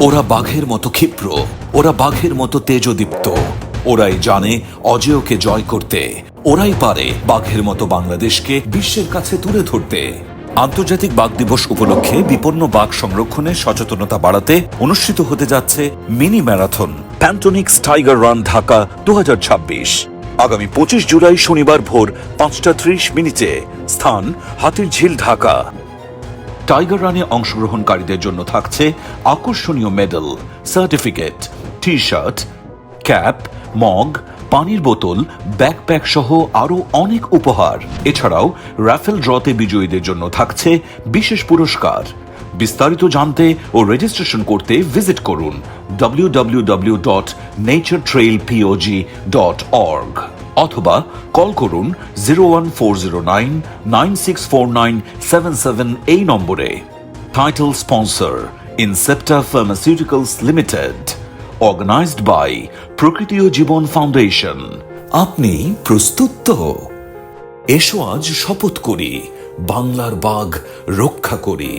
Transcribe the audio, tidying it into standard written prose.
ওরা বাঘের মতো ক্ষিপ্র, ওরা বাঘের মতো তেজদীপ্ত। ওরাই জানে অজেয়কে জয় করতে, ওরাই পারে বাঘের মতো বাংলাদেশকে বিশ্বের কাছে তুলে ধরতে। আন্তর্জাতিক বাঘ দিবস উপলক্ষে বিপন্ন বাঘ সংরক্ষণে সচেতনতা বাড়াতে অনুষ্ঠিত হতে যাচ্ছে mini marathon Pantonix tiger run Dhaka 2026। আগামী 25 জুলাই শনিবার ভোর 5:30 স্থান হাতিরঝিল, ঢাকা। টাইগার রানে অংশগ্রহণকারীদের জন্য থাকছে আকর্ষণীয় medal, certificate, T shirt, cap, mug, পানির বোতল, ব্যাকপ্যাক সহ আরো অনেক উপহার। এছাড়াও রাফেল ড্রতে বিজয়ীদের জন্য থাকছে বিশেষ পুরস্কার। বিস্তারিত জানতে ও রেজিস্ট্রেশন করতে ভিজিট করুন www.naturetrailpog.org অথবা কল করুন 01409964977 এই নম্বরে। Title sponsor Incepta pharmaceuticals limited, organized by প্রকৃতি ও জীবন ফাউন্ডেশন। আপনি প্রস্তুত তো? এসো আজ শপথ করি, বাংলার বাঘ রক্ষা করি।